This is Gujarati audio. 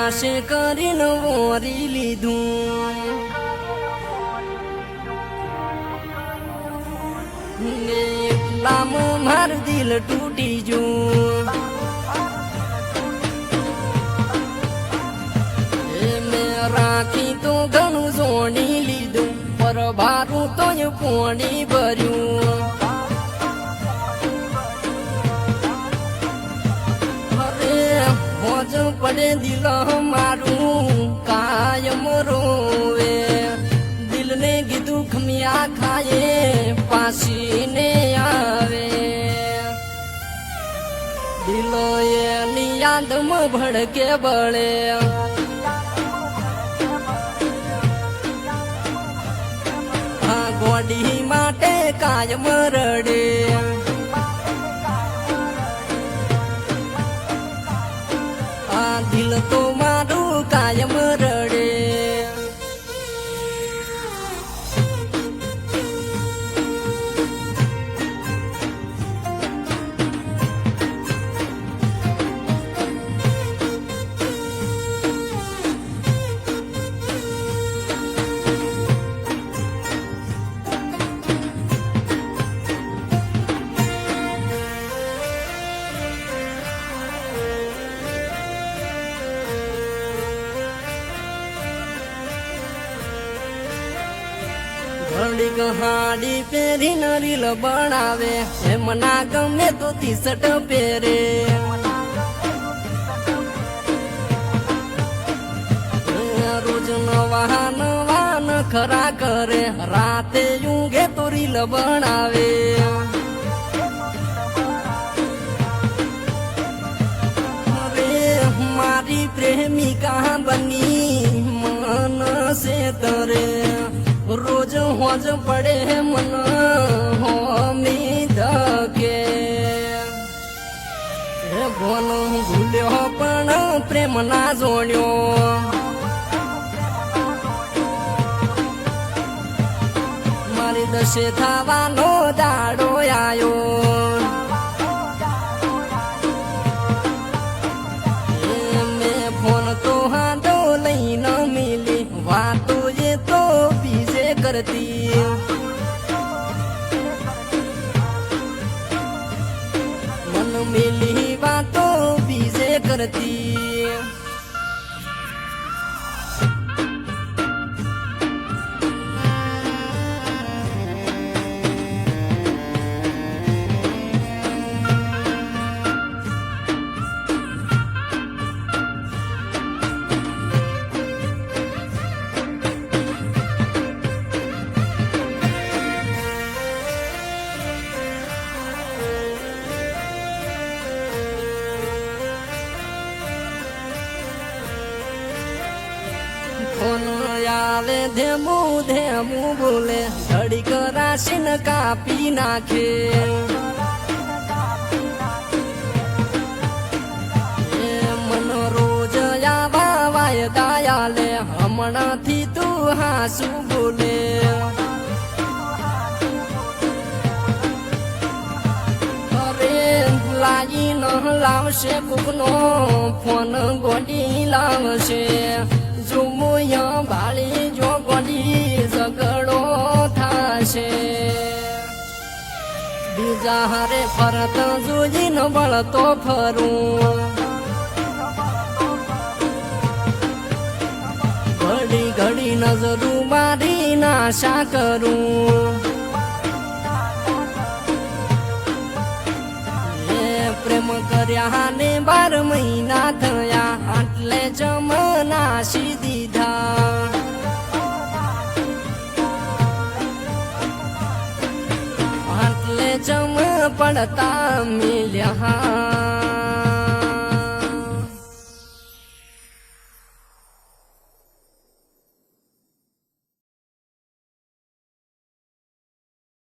નાશે કરીને વોરી લીધું ને એટલામાં માર દિલ તૂટી ગયું મેં રાખી તો ઘણું જોડી લીધું પર ભારું તો પોણી ભર્યું મોજ પડે દિલ મારું કાયમ રોવે દિલને કીધું ખમિયા ખાયે પાસીને આવે દિલો એની યાદમાં ભડકે બળે આ ગોડી માટે કાયમ રડે દિલ તો મારું કાયમ રડે ઘડીક હાડી પહેરીને રીલ બનાવે એમ ના ગમે તો ટી-શર્ટ પહેરે રોજ નવા નવા નખરા કરે રાતે ઊંઘે તો રીલ બનાવે મારી પ્રેમિકા બની મન સે તરે રોજ હોજ પડે મન હોમી ધકે ભોન ભૂલ્યો પણ પ્રેમ ના જોડ્યો મારી દશે થવાનો દાડો આયો મેં ફોન તો હાથો લઈને મિલી વાતો એ તો કરતી મન મિલી વાતો બીજે કરતી ફોન આવે ધેમું ધેમું બોલે ઘડીક રાશિને કાપી નાખે મન રોજ આવા વાયદા આલે હમણાંથી તું હાસુ બોલે અરે લાગી ન લાવશે કોકનો ફોન ગોડી લાવશે જોમોયા ભાળી જો ગોડી ઝઘડો થાશે બીજા હારે ફરત જોઈને બળતો ફરું ઘડી ઘડી નજરું મારી નાશા કરું પ્રેમ કર્યા ને 12 મહિના થયા આટલે જમનાશી દીધા આટલે જમ પડતા મિલ્યા